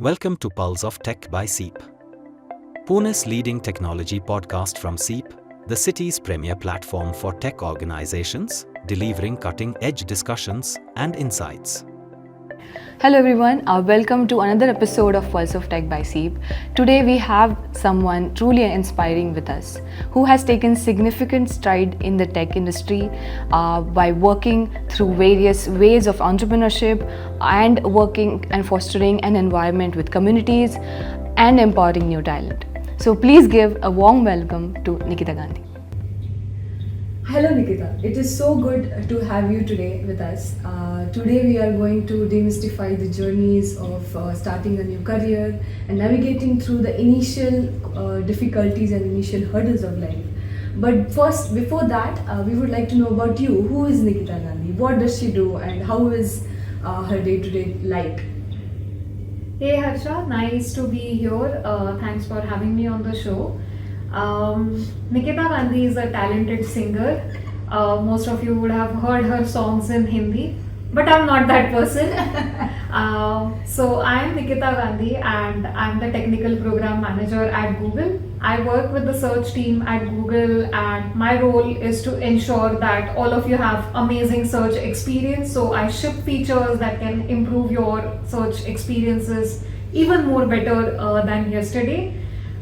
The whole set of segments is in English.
Welcome to Pulse of Tech by SEEP, Pune's leading technology podcast from SEEP, the city's premier platform for tech organizations, delivering cutting-edge discussions and insights. Hello everyone, welcome to another episode of Pulse of Tech by SEEP. Today we have someone truly inspiring with us who has taken significant stride in the tech industry by working through various ways of entrepreneurship and working and fostering an environment with communities and empowering new talent. So please give a warm welcome to Nikita Gandhi. Hello Nikita, it is so good to have you today with us. Today we are going to demystify the journeys of starting a new career and navigating through the initial difficulties and initial hurdles of life. But first, before that, we would like to know about you. Who is Nikita Gandhi? What does she do and how is her day-to-day like? Hey Harsha, nice to be here. Thanks for having me on the show. Nikita Gandhi is a talented singer. Most of you would have heard her songs in Hindi, but I'm not that person. So I'm Nikita Gandhi and I'm the technical program manager at Google. I work with the search team at Google and my role is to ensure that all of you have amazing search experience. So I ship features that can improve your search experiences even more better than yesterday.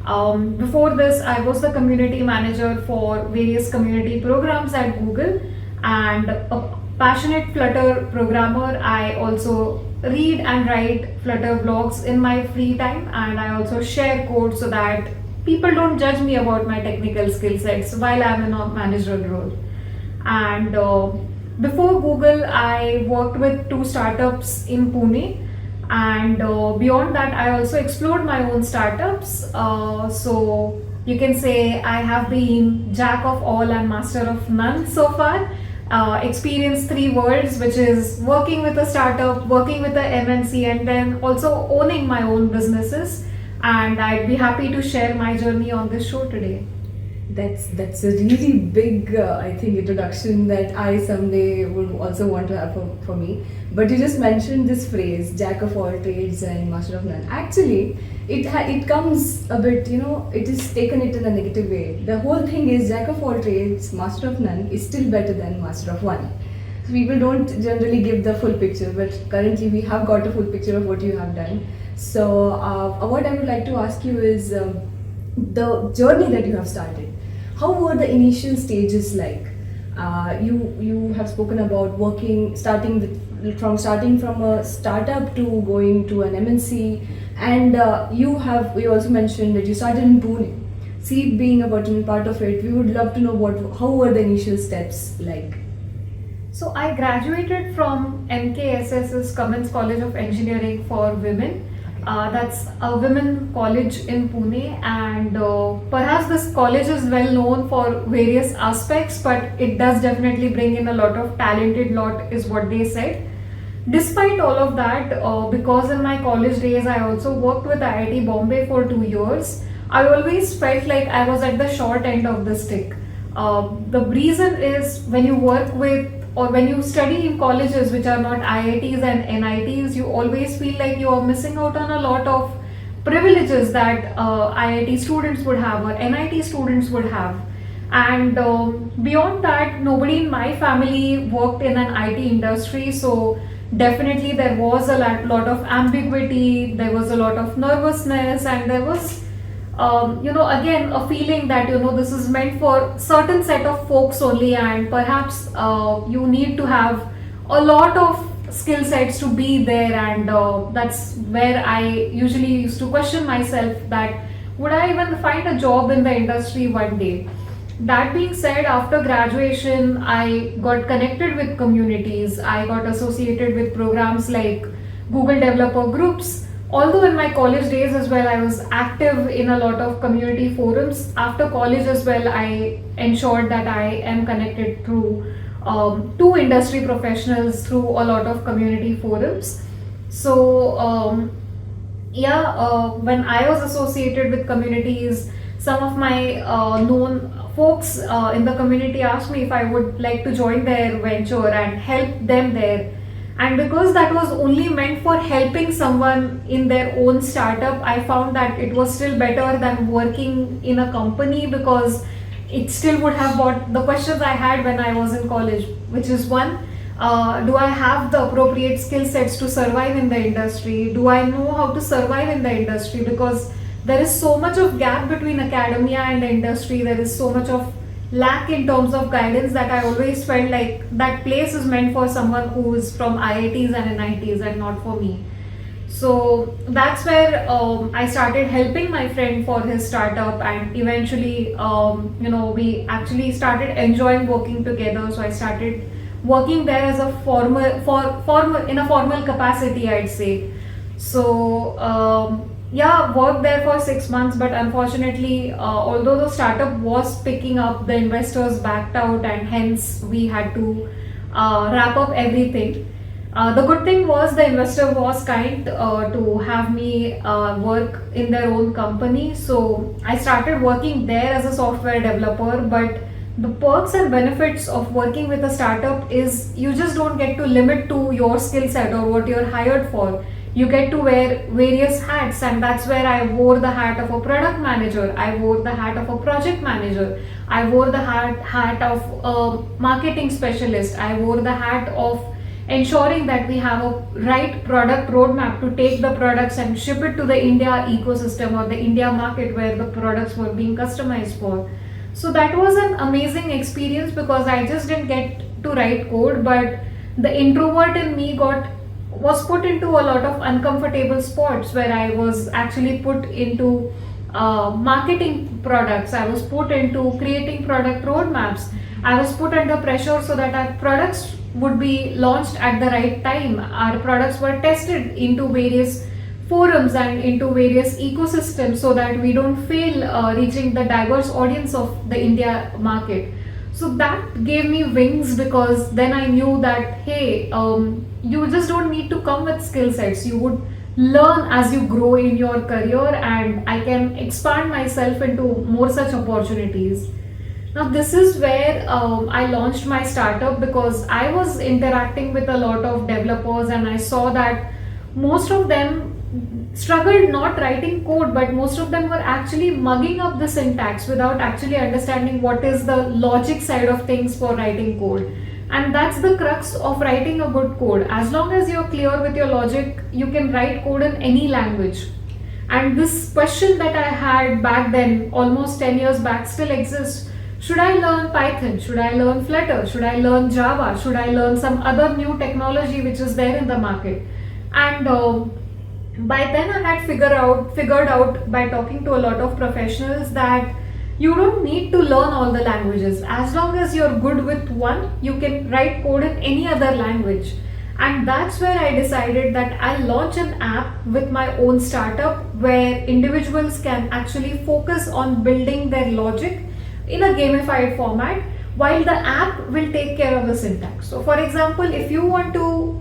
Before this, I was the community manager for various community programs at Google and a passionate Flutter programmer. I also read and write Flutter blogs in my free time, and I also share code so that people don't judge me about my technical skill sets while I'm in a managerial role. And before Google, I worked with 2 startups in Pune. And beyond that, I also explored my own startups. So you can say I have been jack of all and master of none so far. Experienced 3 worlds, which is working with a startup, working with a MNC, and then also owning my own businesses. And I'd be happy to share my journey on this show today. That's a really big, I think, introduction that I someday would also want to have for me. But you just mentioned this phrase, jack of all trades and master of none. Actually, it comes a bit, it is taken it in a negative way. The whole thing is jack of all trades, master of none is still better than master of one. So people don't generally give the full picture, but currently we have got a full picture of what you have done. So what I would like to ask you is the journey that you have started. How were the initial stages like? You have spoken about starting from a startup to going to an MNC, and you also mentioned that you started in Pune. See, being a part of it, we would love to know how were the initial steps like? So I graduated from MKSS's Cummins College of Engineering for Women. That's a women college in Pune, and perhaps this college is well known for various aspects, but it does definitely bring in a lot of talented lot is what they said. Despite all of that, because in my college days I also worked with IIT Bombay for 2 years, I always felt like I was at the short end of the stick. The reason is when you work with or when you study in colleges which are not IITs and NITs, you always feel like you are missing out on a lot of privileges that IIT students would have or NIT students would have. And beyond that, nobody in my family worked in an IT industry, so definitely there was a lot of ambiguity, there was a lot of nervousness, and there was again a feeling that this is meant for certain set of folks only, and perhaps you need to have a lot of skill sets to be there, and that's where I usually used to question myself that would I even find a job in the industry one day. That being said, after graduation I got connected with communities, I got associated with programs like Google Developer Groups. Although in my college days as well, I was active in a lot of community forums. After college as well, I ensured that I am connected through 2 industry professionals through a lot of community forums. So when I was associated with communities, some of my known folks in the community asked me if I would like to join their venture and help them there. And because that was only meant for helping someone in their own startup, I found that it was still better than working in a company, because it still would have brought the questions I had when I was in college, which is one, do I have the appropriate skill sets to survive in the industry? Do I know how to survive in the industry? Because there is so much of gap between academia and the industry. There is so much of lack in terms of guidance that I always felt like that place is meant for someone who is from IITs and NITs and not for me. So that's where I started helping my friend for his startup, and eventually, we actually started enjoying working together. So I started working there as a formal capacity, I'd say. So worked there for 6 months, but unfortunately, although the startup was picking up, the investors backed out, and hence we had to wrap up everything. The good thing was the investor was kind to have me work in their own company. So I started working there as a software developer, but the perks and benefits of working with a startup is you just don't get to limit to your skill set or what you're hired for. You get to wear various hats, and that's where I wore the hat of a product manager, I wore the hat of a project manager, I wore the hat of a marketing specialist, I wore the hat of ensuring that we have a right product roadmap to take the products and ship it to the India ecosystem or the India market where the products were being customized for. So that was an amazing experience, because I just didn't get to write code, but the introvert in me was put into a lot of uncomfortable spots where I was actually put into marketing products, I was put into creating product roadmaps, I was put under pressure so that our products would be launched at the right time. Our products were tested into various forums and into various ecosystems so that we don't fail reaching the diverse audience of the India market. So that gave me wings, because then I knew that, hey, you just don't need to come with skill sets. You would learn as you grow in your career, and I can expand myself into more such opportunities. Now, this is where I launched my startup, because I was interacting with a lot of developers, and I saw that most of them struggled not writing code, but most of them were actually mugging up the syntax without actually understanding what is the logic side of things for writing code. And that's the crux of writing a good code. As long as you're clear with your logic, you can write code in any language. And this question that I had back then, almost 10 years back, still exists. Should I learn Python? Should I learn Flutter? Should I learn Java? Should I learn some other new technology which is there in the market? And by then I had figured out by talking to a lot of professionals that you don't need to learn all the languages. As long as you're good with one, you can write code in any other language. And that's where I decided that I'll launch an app with my own startup where individuals can actually focus on building their logic in a gamified format, while the app will take care of the syntax. So for example, if you want to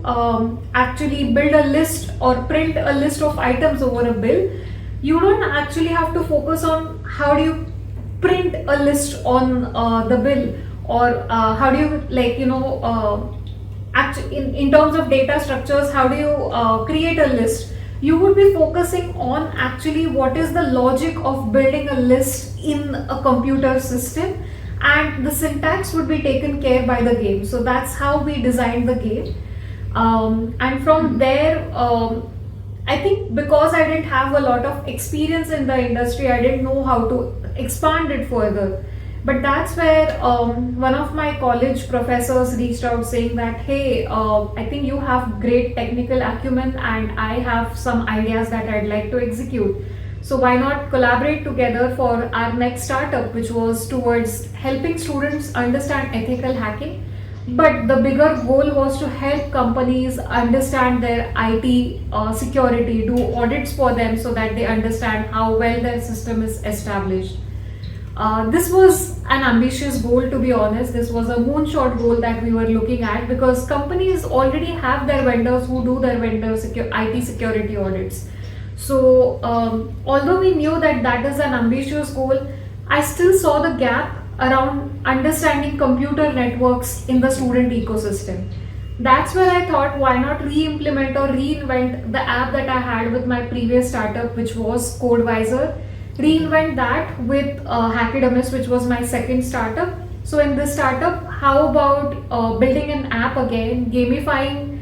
actually build a list or print a list of items over a bill, you don't actually have to focus on how do you print a list on the bill, or how do you in terms of data structures, how do you create a list. You would be focusing on actually what is the logic of building a list in a computer system, and the syntax would be taken care by the game. So that's how we designed the game. And from there, I think because I didn't have a lot of experience in the industry, I didn't know how to expand it further. But that's where one of my college professors reached out saying that, hey, I think you have great technical acumen and I have some ideas that I'd like to execute. So why not collaborate together for our next startup, which was towards helping students understand ethical hacking. But the bigger goal was to help companies understand their IT security, do audits for them so that they understand how well their system is established. This was an ambitious goal, to be honest. This was a moonshot goal that we were looking at, because companies already have their vendors who do their IT security audits. So although we knew that that is an ambitious goal, I still saw the gap around understanding computer networks in the student ecosystem. That's where I thought, why not re-implement or reinvent the app that I had with my previous startup, which was CodeVisor. Reinvent that with Hackademus, which was my second startup. So in this startup, how about building an app again, gamifying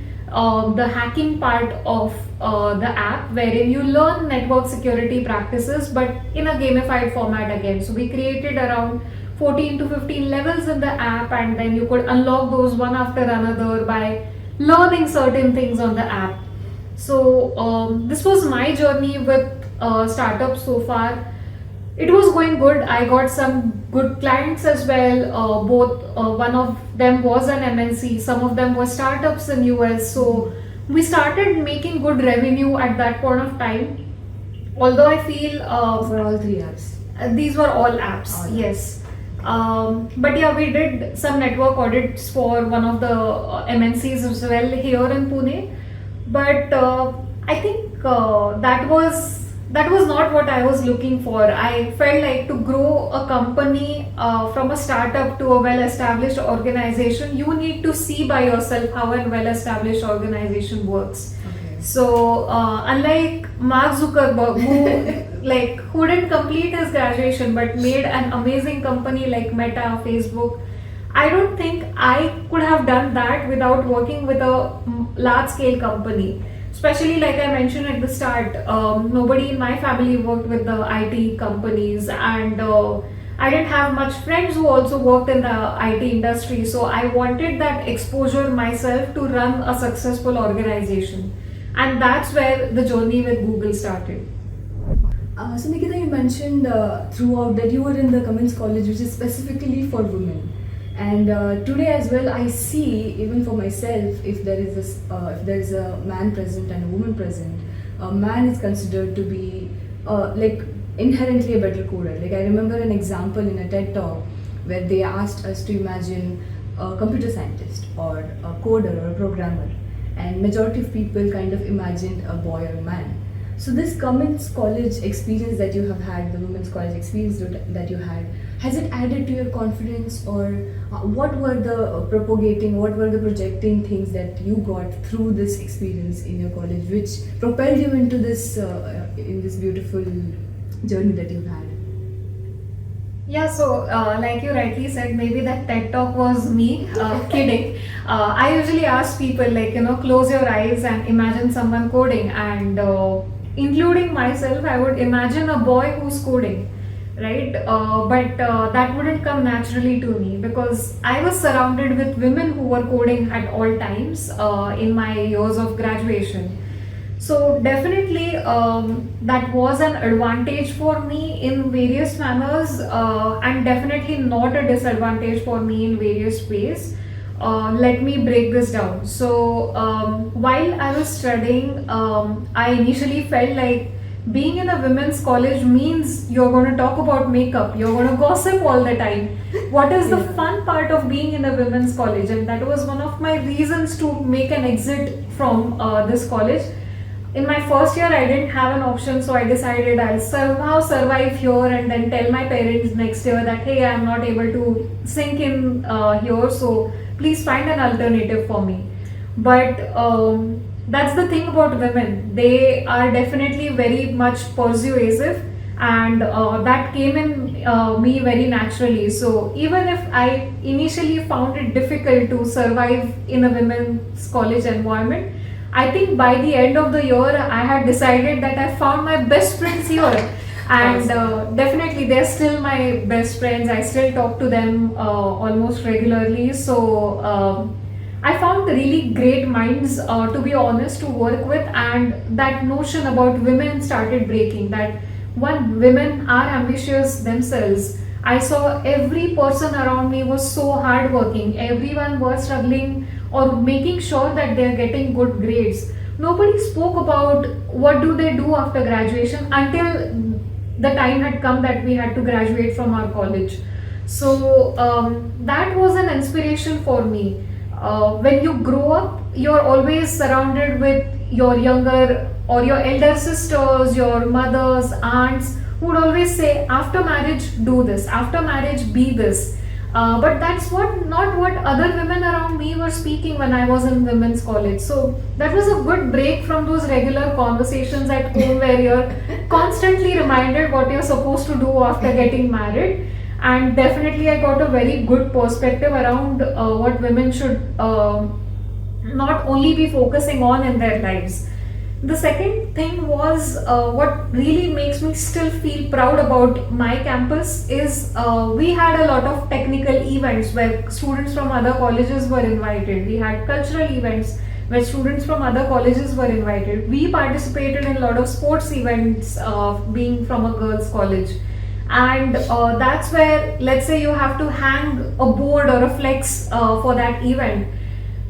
the hacking part of the app, wherein you learn network security practices, but in a gamified format again. So we created around 14 to 15 levels in the app, and then you could unlock those one after another by learning certain things on the app. So this was my journey with startups so far. It was going good. I got some good clients as well. Both one of them was an MNC, some of them were startups in US. So we started making good revenue at that point of time. Although I feel For all three apps. these were all apps, All yes. But yeah, we did some network audits for one of the MNCs as well here in Pune. But I think that was not what I was looking for. I felt like to grow a company from a startup to a well-established organization, you need to see by yourself how a well-established organization works. Okay. So unlike Mark Zuckerberg, who didn't complete his graduation but made an amazing company like Meta, Facebook, I don't think I could have done that without working with a large scale company. Especially like I mentioned at the start, nobody in my family worked with the IT companies, and I didn't have much friends who also worked in the IT industry. So I wanted that exposure myself to run a successful organization. And that's where the journey with Google started. So Nikita, you mentioned throughout that you were in the Cummins College, which is specifically for women. And today as well, I see, even for myself, if there is a man present and a woman present, a man is considered to be like inherently a better coder. Like I remember an example in a TED talk where they asked us to imagine a computer scientist or a coder or a programmer, and majority of people kind of imagined a boy or a man. So this Cummins College experience that you have had, the women's college experience that you had, has it added to your confidence, or what were the what were the projecting things that you got through this experience in your college, which propelled you into this in this beautiful journey that you've had? Yeah, so like you rightly said, maybe that TED talk was me kidding. I usually ask people, like, close your eyes and imagine someone coding, and including myself, I would imagine a boy who's coding, right? But that wouldn't come naturally to me because I was surrounded with women who were coding at all times in my years of graduation. So definitely that was an advantage for me in various manners, and definitely not a disadvantage for me in various ways. Let me break this down. So while I was studying, I initially felt like being in a women's college means you're going to talk about makeup, you're going to gossip all the time. What is the fun part of being in a women's college? And that was one of my reasons to make an exit from this college. In my first year, I didn't have an option, so I decided I'll somehow survive here and then tell my parents next year that, hey, I'm not able to sink in here, so please find an alternative for me. But that's the thing about women. They are definitely very much persuasive, and that came in me very naturally. So even if I initially found it difficult to survive in a women's college environment, I think by the end of the year, I had decided that I found my best friends here. And definitely, they're still my best friends. I still talk to them almost regularly. So I found really great minds, to be honest, to work with. And that notion about women started breaking. That one, women are ambitious themselves. I saw every person around me was so hardworking. Everyone was struggling or making sure that they're getting good grades. Nobody spoke about what do they do after graduation until the time had come that we had to graduate from our college. So that was an inspiration for me. When you grow up, you're always surrounded with your younger or your elder sisters, your mothers, aunts, who would always say, after marriage, do this, after marriage, be this. But that's not what other women around me were speaking when I was in women's college. So that was a good break from those regular conversations at home where you're constantly reminded what you're supposed to do after getting married. And definitely, I got a very good perspective around what women should not only be focusing on in their lives. The second thing was what really makes me still feel proud about my campus is we had a lot of technical events where students from other colleges were invited. We had cultural events where students from other colleges were invited. We participated in a lot of sports events being from a girls' college. And that's where, let's say, you have to hang a board or a flex for that event.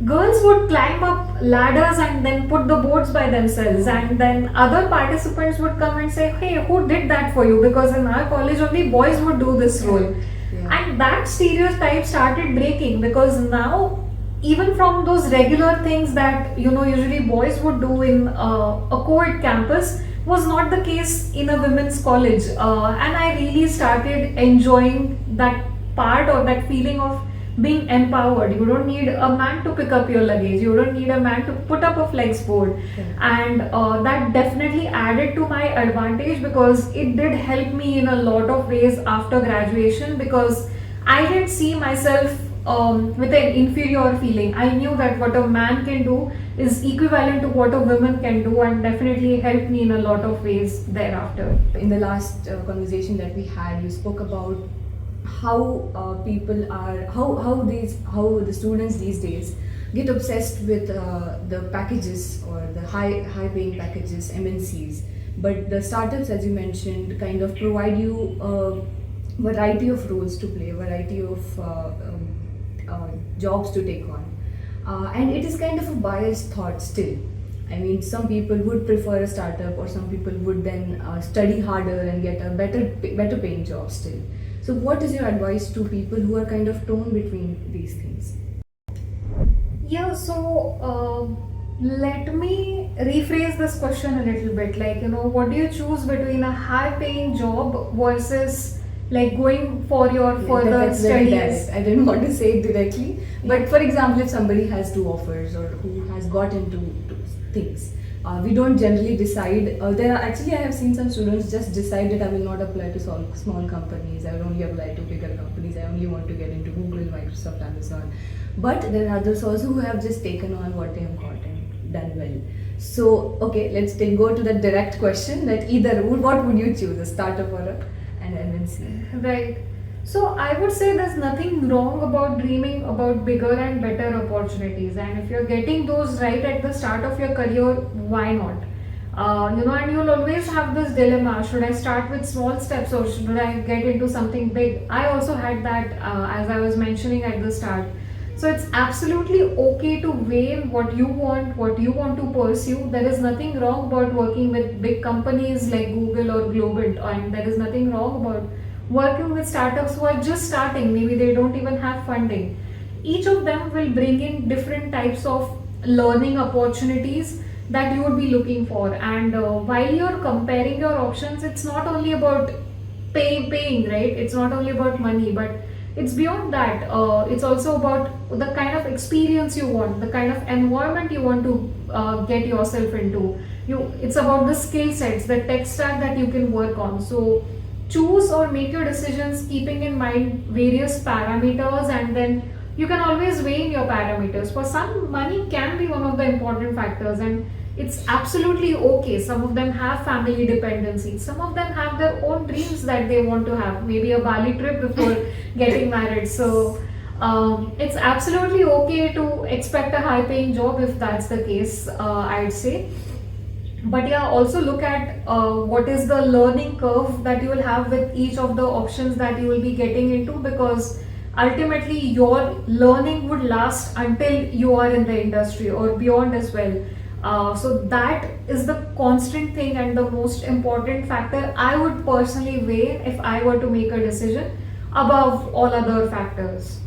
Girls would climb up ladders and then put the boards by themselves, and then other participants would come and say, hey, who did that for you? Because in our college only boys would do this role. Yeah. And that stereotype started breaking, because now even from those regular things that usually boys would do in a co-ed campus was not the case in a women's college, and I really started enjoying that part, or that feeling of being empowered. You don't need a man to pick up your luggage, you don't need a man to put up a flex board. And that definitely added to my advantage, because it did help me in a lot of ways after graduation, because I didn't see myself with an inferior feeling. I knew that what a man can do is equivalent to what a woman can do, and definitely helped me in a lot of ways thereafter. In the last conversation that we had, you spoke about how people are how the students these days get obsessed with the packages, or the high paying packages, MNCs, but the startups, as you mentioned, kind of provide you a variety of roles to play, a variety of jobs to take on, and it is kind of a biased thought still. I mean, some people would prefer a startup, or some people would then study harder and get a better paying job still. So what is your advice to people who are kind of torn between these things? Yeah, so let me rephrase this question a little bit. Like, what do you choose between a high paying job versus like going for your further That's very studies? direct. I didn't want to say it directly, but for example, if somebody has two offers, or who has got into things, we don't generally decide. I have seen some students just decide that I will not apply to small companies, I will only apply to bigger companies, I only want to get into Google, Microsoft, Amazon. But there are others also who have just taken on what they have got and done well. So, okay, let's go to the direct question, that what would you choose, a startup or an MNC? Right. So I would say there's nothing wrong about dreaming about bigger and better opportunities, and if you're getting those right at the start of your career, why not? And you'll always have this dilemma: should I start with small steps, or should I get into something big? I also had that, as I was mentioning at the start. So it's absolutely okay to weigh what you want to pursue. There is nothing wrong about working with big companies like Google or Globant, and there is nothing wrong about working with startups who are just starting. Maybe they don't even have funding. Each of them will bring in different types of learning opportunities that you would be looking for. And while you're comparing your options, it's not only about paying, right? It's not only about money, but it's beyond that. It's also about the kind of experience you want, the kind of environment you want to get yourself into. It's about the skill sets, the tech stack that you can work on. So choose or make your decisions keeping in mind various parameters, and then you can always weigh in your parameters. For some, money can be one of the important factors, and it's absolutely okay. Some of them have family dependency, some of them have their own dreams that they want to have, maybe a Bali trip before getting married. So it's absolutely okay to expect a high paying job if that's the case, I'd say. But yeah, also look at what is the learning curve that you will have with each of the options that you will be getting into, because ultimately your learning would last until you are in the industry or beyond as well. So that is the constant thing and the most important factor I would personally weigh if I were to make a decision above all other factors.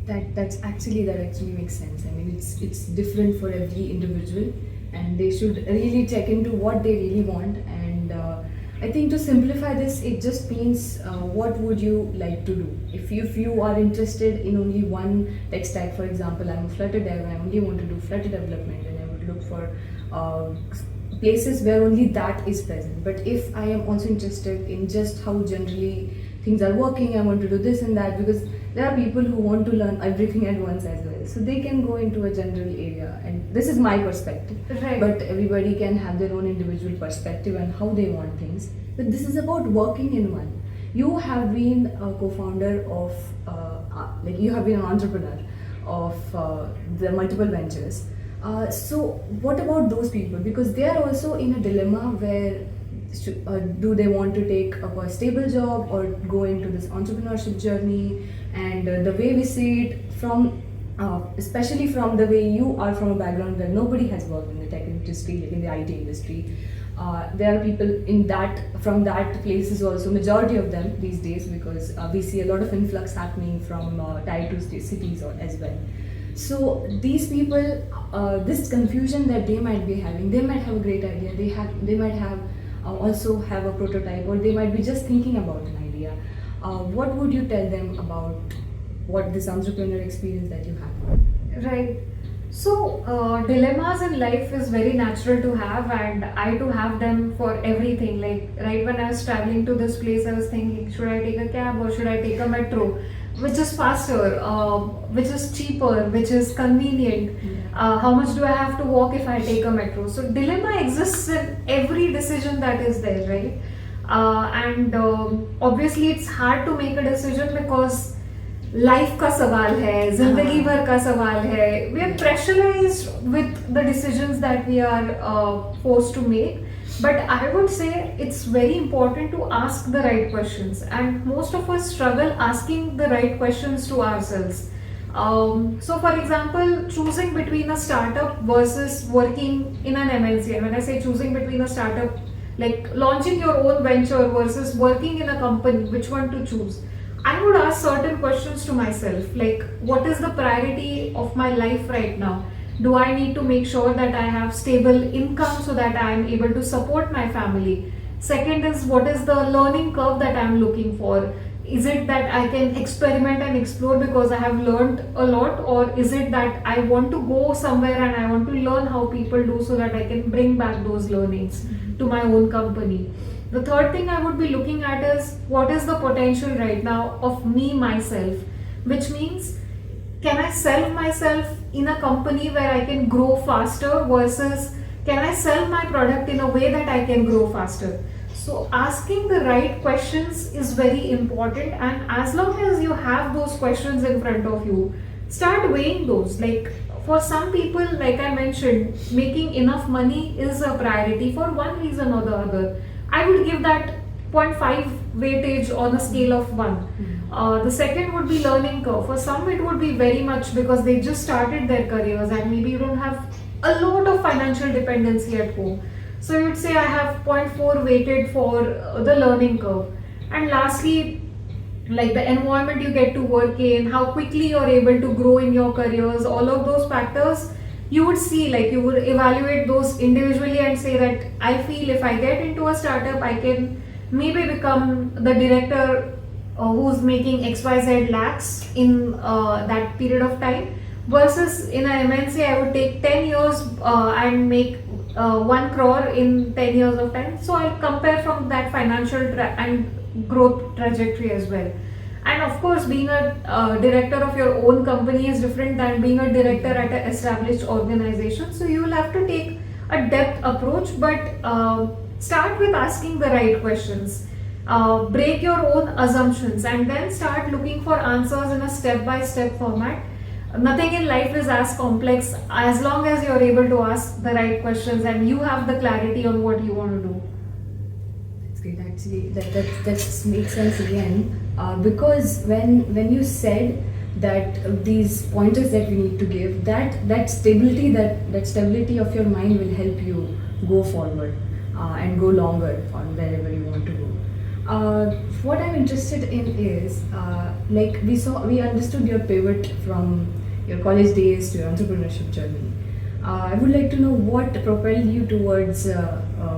That actually makes sense. I mean, it's different for every individual, and they should really check into what they really want, and I think to simplify this, it just means what would you like to do? If you are interested in only one tech stack, for example, I'm a Flutter dev, I only want to do Flutter development, and I would look for places where only that is present. But if I am also interested in just how generally things are working, I want to do this and that, because there are people who want to learn everything at once as well. So they can go into a general area, and this is my perspective. Right. But everybody can have their own individual perspective and how they want things. But this is about working in one. You have been a co-founder of, like you have been an entrepreneur of the multiple ventures. So what about those people? Because they are also in a dilemma where do they want to take up a stable job or go into this entrepreneurship journey? And the way we see it from, especially from the way you are from a background where nobody has worked in the tech industry, like in the IT industry, there are people in that, from that places also, majority of them these days, because we see a lot of influx happening from tier 2 cities as well. So these people, this confusion that they might be having, they might have a great idea, they might have also have a prototype, or they might be just thinking about an idea. What would you tell them about what this entrepreneur experience that you have? Right. So, dilemmas in life is very natural to have, and I too have them for everything. Like, right when I was traveling to this place, I was thinking, should I take a cab or should I take a metro? Which is faster, which is cheaper, which is convenient. How much do I have to walk if I take a metro? So, dilemma exists in every decision that is there, right? And obviously, it's hard to make a decision because life का सवाल है, जिंदगी भर का सवाल है. We are pressurized with the decisions that we are forced to make. But I would say it's very important to ask the right questions, and most of us struggle asking the right questions to ourselves. So for example, choosing between a startup versus working in an MNC, and when I say choosing between a startup, like launching your own venture versus working in a company, which one to choose? I would ask certain questions to myself, like what is the priority of my life right now? Do I need to make sure that I have stable income so that I am able to support my family? Second is, what is the learning curve that I am looking for? Is it that I can experiment and explore because I have learned a lot, or is it that I want to go somewhere and I want to learn how people do so that I can bring back those learnings to my own company? The third thing I would be looking at is what is the potential right now of me myself, which means can I sell myself in a company where I can grow faster versus can I sell my product in a way that I can grow faster. So asking the right questions is very important, and as long as you have those questions in front of you, start weighing those. Like for some people, like I mentioned, making enough money is a priority for one reason or the other. I would give that 0.5 weightage on a scale of 1. The second would be learning curve. For some it would be very much because they just started their careers and maybe you don't have a lot of financial dependency at home. So you'd say I have 0.4 weighted for the learning curve. And lastly, like the environment you get to work in, how quickly you're able to grow in your careers, all of those factors you would see, like you would evaluate those individually and say that I feel if I get into a startup, I can maybe become the director who's making XYZ lakhs in that period of time, versus in a MNC I would take 10 years and make 1 crore in 10 years of time. So I'll compare from that financial and growth trajectory as well. And of course, being a director of your own company is different than being a director at an established organization. So you will have to take a depth approach, but start with asking the right questions. Break your own assumptions and then start looking for answers in a step-by-step format. Nothing in life is as complex as long as you're able to ask the right questions and you have the clarity on what you want to do. That's great. Actually, that makes sense again. Because when you said that these pointers that we need to give, that stability of your mind will help you go forward and go longer on wherever you want to go. What I'm interested in is like we understood your pivot from your college days to your entrepreneurship journey. I would like to know what propelled you towards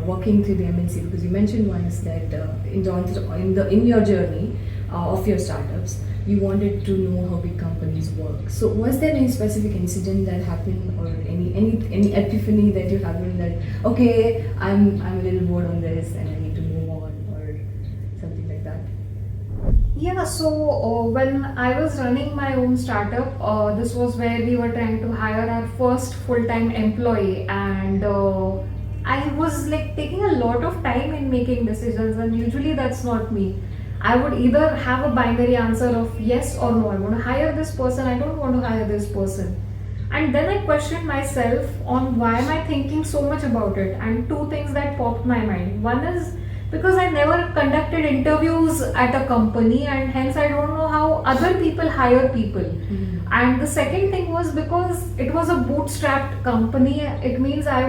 working through the MNC, because you mentioned once that in your journey of your startups, you wanted to know how big companies work. So was there any specific incident that happened, or any epiphany that you happened that, okay, I'm a little bored on this and I need to move on, or something like that? Yeah, so when I was running my own startup, this was where we were trying to hire our first full-time employee, and I was like taking a lot of time in making decisions, and usually that's not me. I would either have a binary answer of yes or no. I want to hire this person, I don't want to hire this person. And then I questioned myself on why am I thinking so much about it, and two things that popped my mind. One is because I never conducted interviews at a company, and hence I don't know how other people hire people. And the second thing was because it was a bootstrapped company, it means I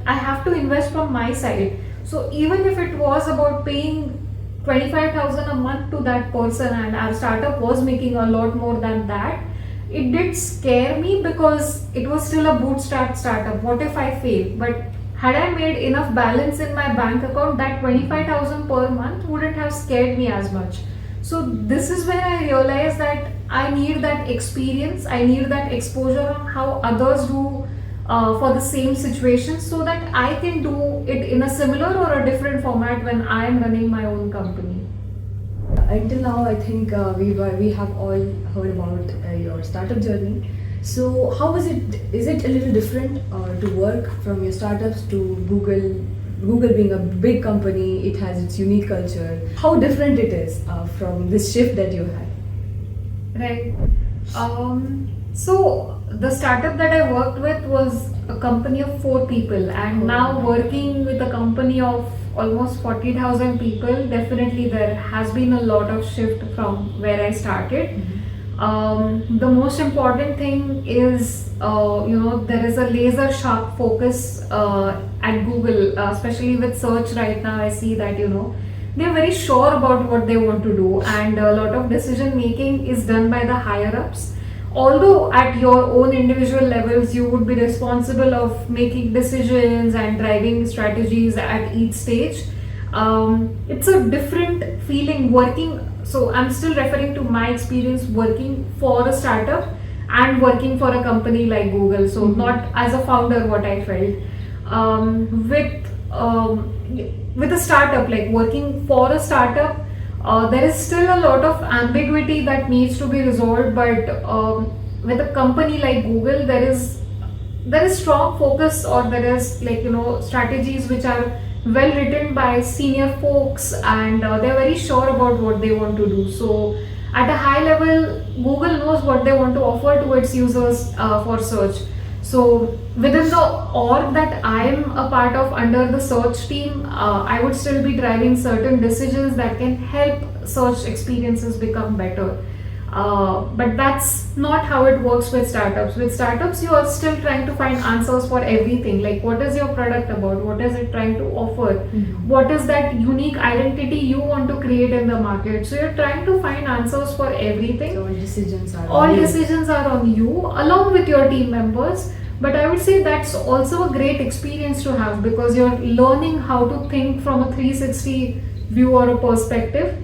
have to invest from my side. So even if it was about paying 25,000 a month to that person, and our startup was making a lot more than that, it did scare me because it was still a bootstrapped startup. What if I fail? But had I made enough balance in my bank account, that 25,000 per month wouldn't have scared me as much. So this is where I realized that I need that experience, I need that exposure on how others do for the same situation, so that I can do it in a similar or a different format when I am running my own company. Until now, I think we have all heard about your startup journey. So how is it? Is it a little different to work from your startups to Google? Google being a big company, it has its unique culture. How different it is from this shift that you had? Right. So the startup that I worked with was a company of 4 people, and now working with a company of almost 40,000 people, definitely there has been a lot of shift from where I started. The most important thing is, there is a laser sharp focus at Google, especially with search right now. I see that, they're very sure about what they want to do, and a lot of decision making is done by the higher ups. Although at your own individual levels, you would be responsible of making decisions and driving strategies at each stage. It's a different feeling working. So I'm still referring to my experience working for a startup and working for a company like Google. So not as a founder, what I felt with a startup, like working for a startup, there is still a lot of ambiguity that needs to be resolved. But with a company like Google, there is strong focus, or there is strategies which are well written by senior folks, and they're very sure about what they want to do. So at a high level, Google knows what they want to offer to its users for search. So within the org that I am a part of under the search team, I would still be driving certain decisions that can help search experiences become better. But that's not how it works with startups. With startups, you are still trying to find answers for everything. Like, what is your product about? What is it trying to offer? What is that unique identity you want to create in the market? So you're trying to find answers for everything. So all decisions are on you, along with your team members. But I would say that's also a great experience to have, because you're learning how to think from a 360 view or a perspective.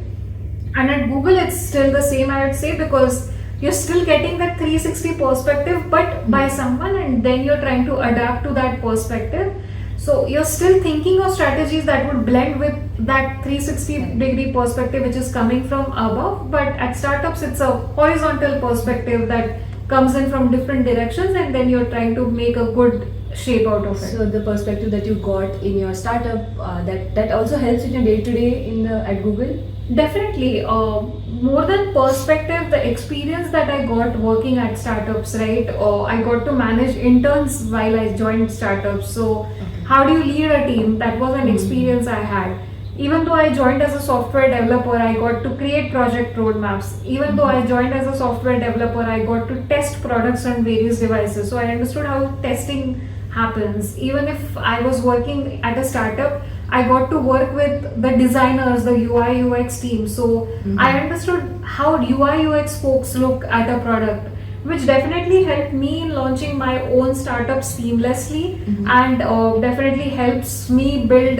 And at Google, it's still the same, I would say, because you're still getting that 360 perspective, but by someone, and then you're trying to adapt to that perspective. So you're still thinking of strategies that would blend with that 360 degree perspective which is coming from above. But at startups, it's a horizontal perspective that comes in from different directions, and then you're trying to make a good shape out of it. So the perspective that you got in your startup, that also helps in your day-to-day at Google? Definitely. More than perspective, the experience that I got working at startups, right? I got to manage interns while I joined startups. So how do you lead a team? That was an experience I had. Even though I joined as a software developer, I got to create project roadmaps. Even though I joined as a software developer, I got to test products on various devices. So I understood how testing happens. Even if I was working at a startup, I got to work with the designers, the UI UX team. So I understood how UI UX folks look at a product. which definitely helped me in launching my own startup seamlessly, and definitely helps me build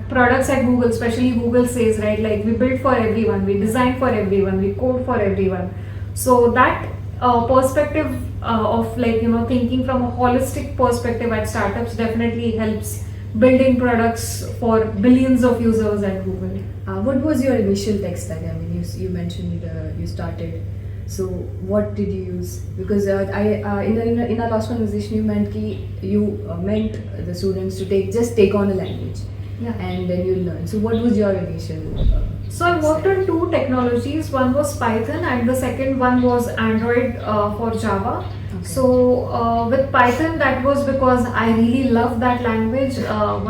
products at Google. Especially Google says, right, like we build for everyone, we design for everyone, we code for everyone. So that perspective of, like, thinking from a holistic perspective at startups definitely helps building products for billions of users at Google. What was your initial tech stack? I mean, you mentioned you started. So what did you use? Because in our last conversation you meant the students to take on a language, Yeah. and then you learn. So what was your initial? So I worked on two technologies. One was Python and the second one was Android for Java. Okay. So with Python, that was because I really love that language.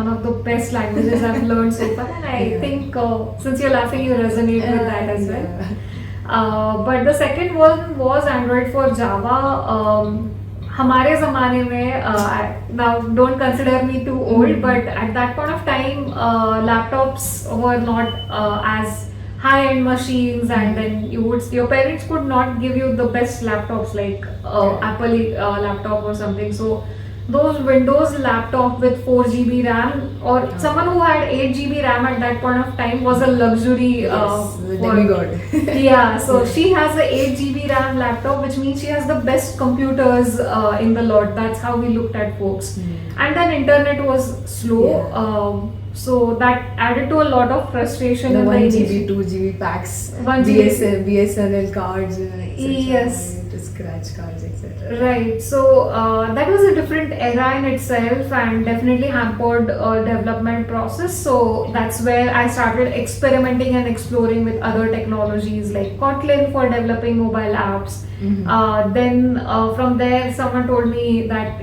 One of the best languages I've learned so far, and I Yeah. think since you're laughing, you resonate with that as well. Yeah. But the second one was Android for Java. हमारे ज़माने में, now don't consider me too old, but at that point of time, laptops were not as high-end machines, and then your parents could not give you the best laptops like Apple laptop or something. So those Windows laptop with 4 GB RAM, or someone who had 8 GB RAM at that point of time, was a luxury. Yes, the for- demigod. Yeah, so she has a 8 GB RAM laptop, which means she has the best computers in the lot. That's how we looked at folks. And then internet was slow. Yeah. So that added to a lot of frustration The in 1 the GB, initial- 2 GB packs, 1 GB. BSNL cards, etc. Yes. Scratch cards, etc. Right, so that was a different era in itself and definitely hampered development process. So that's where I started experimenting and exploring with other technologies like Kotlin for developing mobile apps. Then from there, someone told me that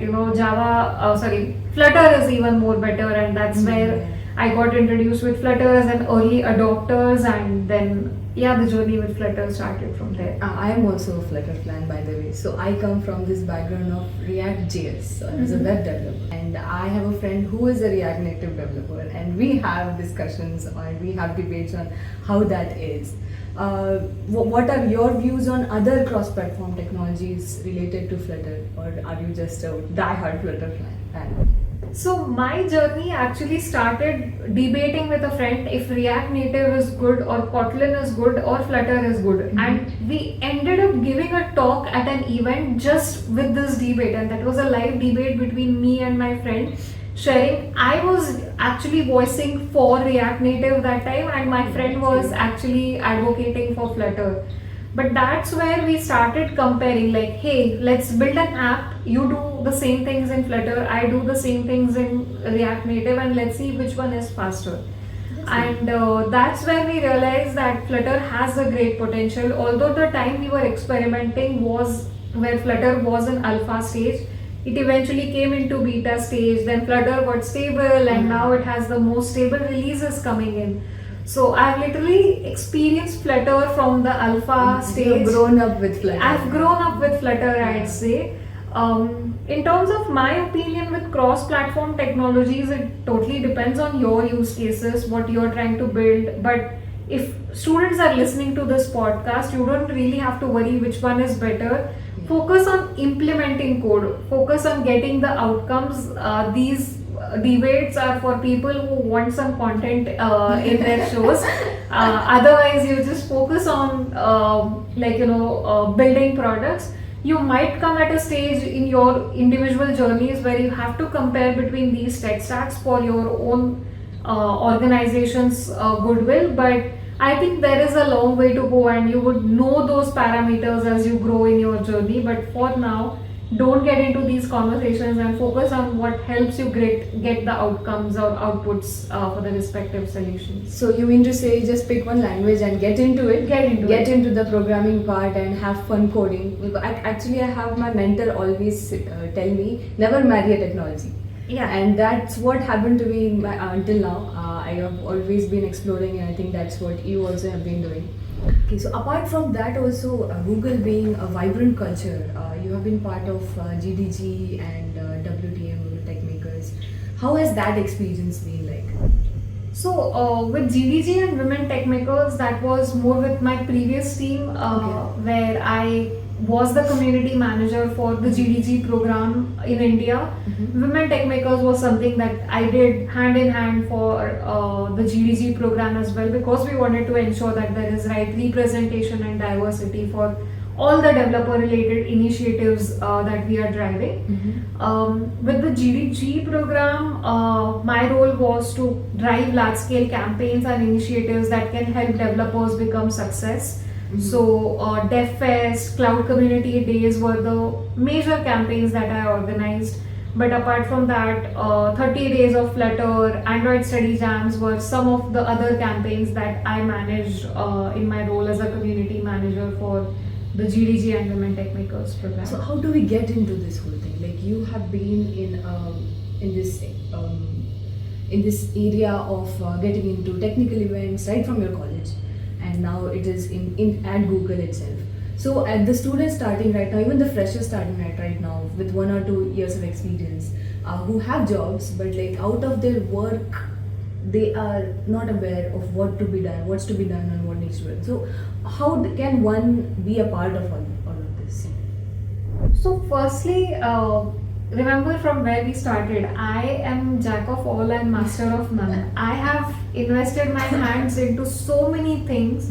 Flutter is even more better, and that's where I got introduced with Flutter as an early adopters, and then the journey with Flutter started from there. I am also a Flutter fan, by the way. So I come from this background of React.js. So I was a web developer, and I have a friend who is a React Native developer, and we have discussions and we have debates on how that is. What are your views on other cross-platform technologies related to Flutter, or are you just a die-hard Flutter fan? So my journey actually started debating with a friend if React Native is good, or Kotlin is good, or Flutter is good. And we ended up giving a talk at an event just with this debate, and that was a live debate between me and my friend sharing. I was actually voicing for React Native that time, and my friend was actually advocating for Flutter. But that's where we started comparing, like, hey, let's build an app. You do the same things in Flutter, I do the same things in React Native, and let's see which one is faster. And that's where we realized that Flutter has a great potential. Although the time we were experimenting was where Flutter was in alpha stage, it eventually came into beta stage, then Flutter got stable, and now it has the most stable releases coming in. So I've literally experienced Flutter from the alpha stage. You've grown up with Flutter. I've grown up with Flutter, I'd say. In terms of my opinion with cross-platform technologies, it totally depends on your use cases, what you're trying to build. But if students are listening to this podcast, you don't really have to worry which one is better. Focus on implementing code. Focus on getting the outcomes. These debates are for people who want some content in their shows. Otherwise, you just focus on building products. You might come at a stage in your individual journeys where you have to compare between these tech stacks for your own organization's goodwill, but I think there is a long way to go, and you would know those parameters as you grow in your journey. But for now, don't get into these conversations and focus on what helps you get the outcomes or outputs for the respective solutions. So you mean to say just pick one language and get into it? Get into the programming part and have fun coding. Actually, I have my mentor always tell me, never marry a technology. Yeah. And that's what happened to me until now. I have always been exploring, and I think that's what you also have been doing. Okay, so apart from that, also Google being a vibrant culture, you have been part of GDG and WTM, Google Tech Makers. How has that experience been like? So with GDG and Women Tech Makers, that was more with my previous team, where I was the community manager for the GDG program in India. Women Tech Makers was something that I did hand in hand for the GDG program as well, because we wanted to ensure that there is right representation and diversity for all the developer related initiatives that we are driving. With the GDG program, my role was to drive large scale campaigns and initiatives that can help developers become success. So, DevFest, Cloud Community Days were the major campaigns that I organized. But apart from that, 30 Days of Flutter, Android Study Jams were some of the other campaigns that I managed in my role as a community manager for the GDG and Women Tech Makers program. So how do we get into this whole thing? Like you have been in this area of getting into technical events right from your college, and now it is in at Google itself. So at the students starting right now, even the freshers starting right now with 1 or 2 years of experience, who have jobs but like out of their work, they are not aware of what to be done, what's to be done, and what needs to be done. So how can one be a part of all of this? So, firstly, remember from where we started, I am jack of all and master of none. I have invested my hands into so many things.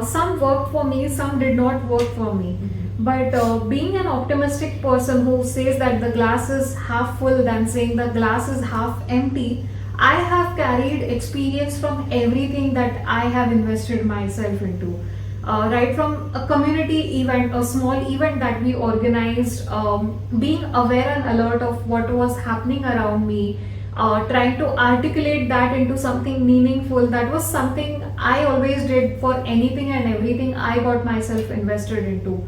Some worked for me, some did not work for me. But being an optimistic person who says that the glass is half full than saying the glass is half empty, I have carried experience from everything that I have invested myself into. Right from a community event, a small event that we organized, being aware and alert of what was happening around me, trying to articulate that into something meaningful. That was something I always did for anything and everything I got myself invested into.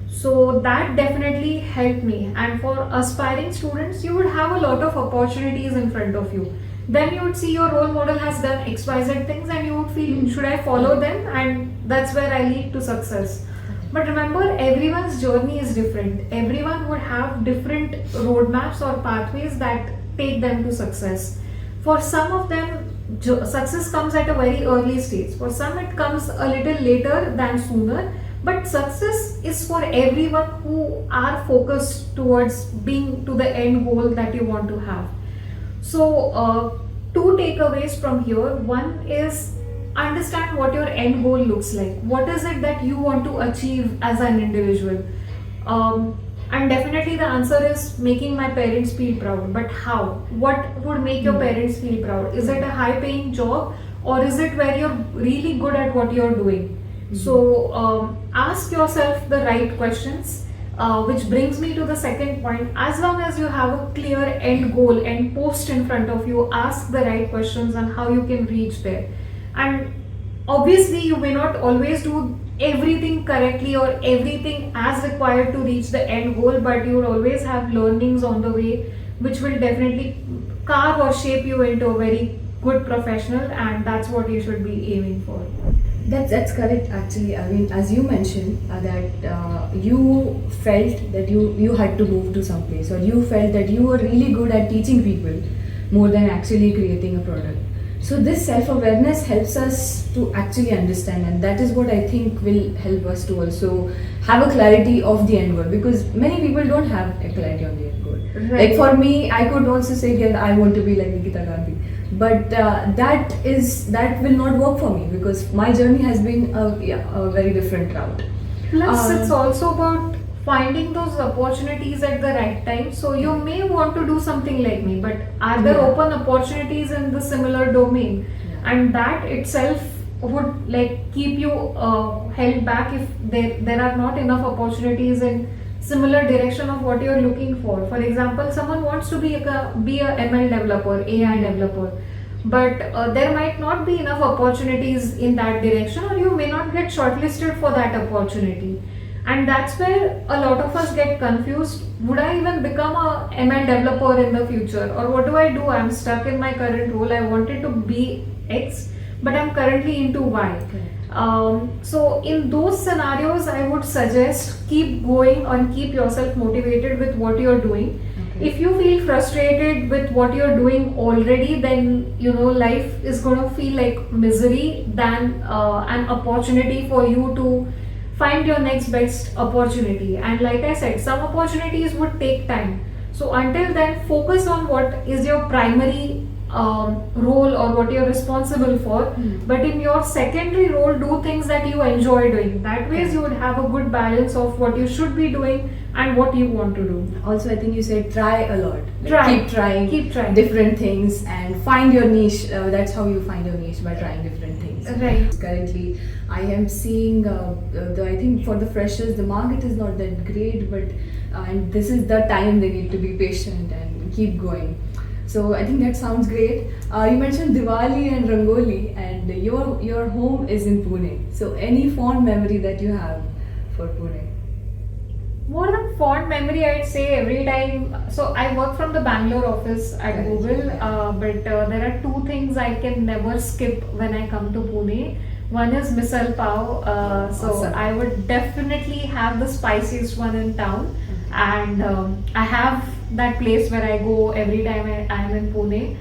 So that definitely helped me. And for aspiring students, you would have a lot of opportunities in front of you. Then you would see your role model has done XYZ things and you would feel, should I follow them? And that's where I lead to success. But remember, everyone's journey is different. Everyone would have different roadmaps or pathways that take them to success. For some of them, success comes at a very early stage. For some, it comes a little later than sooner. But success is for everyone who are focused towards being to the end goal that you want to have. So, two takeaways from here. One is understand what your end goal looks like. What is it that you want to achieve as an individual? And definitely the answer is making my parents feel proud. But how? What would make your parents feel proud? Is it a high paying job, or is it where you're really good at what you're doing? So ask yourself the right questions, which brings me to the second point. As long as you have a clear end goal and post in front of you, ask the right questions on how you can reach there. And obviously you may not always do everything correctly or everything as required to reach the end goal, but you will always have learnings on the way which will definitely carve or shape you into a very good professional, and that's what you should be aiming for. That's correct. Actually, I mean, as you mentioned, that you felt that you had to move to some place, or you felt that you were really good at teaching people more than actually creating a product. So this self-awareness helps us to actually understand, and that is what I think will help us to also have a clarity of the end goal, because many people don't have a clarity on the end goal. Right. Like for me, I could also say that I want to be like Nikita Gandhi, but that will not work for me because my journey has been a very different route. Plus, it's also about finding those opportunities at the right time. So you may want to do something like me, but are there open opportunities in the similar domain? And that itself would like keep you held back if there are not enough opportunities in similar direction of what you're looking for. For example, someone wants to be a ML developer, AI developer, but there might not be enough opportunities in that direction, or you may not get shortlisted for that opportunity. And that's where a lot of us get confused. Would I even become a ML developer in the future? Or what do I do? I'm stuck in my current role. I wanted to be X, but I'm currently into Y. So in those scenarios, I would suggest keep going and keep yourself motivated with what you're doing. If you feel frustrated with what you're doing already, then life is going to feel like misery than an opportunity for you to find your next best opportunity. And like I said, some opportunities would take time. So until then, focus on what is your primary role or what you're responsible for. But in your secondary role, do things that you enjoy doing. That ways you would have a good balance of what you should be doing and what you want to do. Also, I think you said try a lot. Keep trying different things and find your niche. That's how you find your niche, by trying different things. Right. Currently, I am seeing I think for the freshers, the market is not that great, but and this is the time they need to be patient and keep going. So I think that sounds great. You mentioned Diwali and Rangoli, and your home is in Pune. So any fond memory that you have for Pune? More than fond memory, I'd say every time. So I work from the Bangalore office at Right. Google, but there are two things I can never skip when I come to Pune. One is misal pav. So Awesome. I would definitely have the spiciest one in town, and I have that place where I go every time I am in Pune.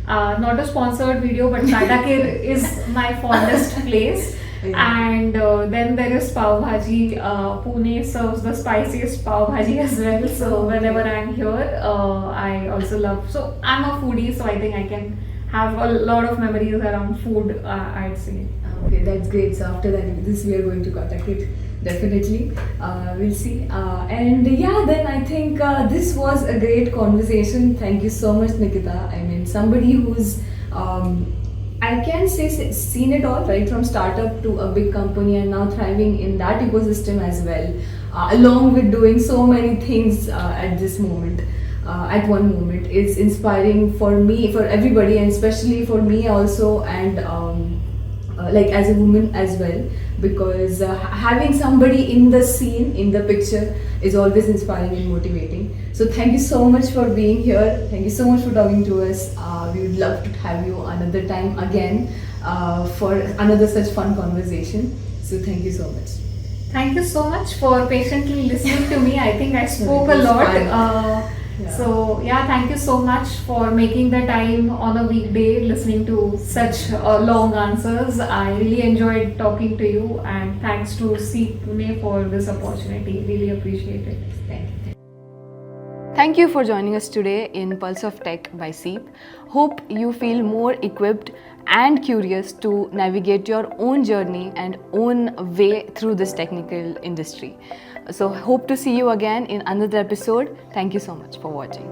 Not a sponsored video, but Kadakir is my fondest place. Yeah. And then there is pav bhaji. Pune serves the spiciest pav bhaji as well. So whenever I'm here, I also love. So I'm a foodie, so I think I can have a lot of memories around food. I'd say. Okay, that's great. So after that, this we are going to contact it definitely. We'll see. And yeah, then I think this was a great conversation. Thank you so much, Nikita. I mean, somebody who's I can say seen it all, right, from startup to a big company and now thriving in that ecosystem as well, along with doing so many things at this moment. At one moment, is inspiring for me, for everybody, and especially for me also, and like as a woman as well, because having somebody in the scene, in the picture, is always inspiring and motivating. So thank you so much for being here. Thank you so much for talking to us. We would love to have you another time again for another such fun conversation. So thank you so much. Thank you so much for patiently listening to me. I think I spoke It a was lot. fun. Yeah. So yeah, thank you so much for making the time on a weekday listening to such long answers. I really enjoyed talking to you, and thanks to SEEP Pune for this opportunity. Really appreciate it. Thank you. Thank you for joining us today in Pulse of Tech by SEEP. Hope you feel more equipped and curious to navigate your own journey and own way through this technical industry. So hope to see you again in another episode. Thank you so much for watching.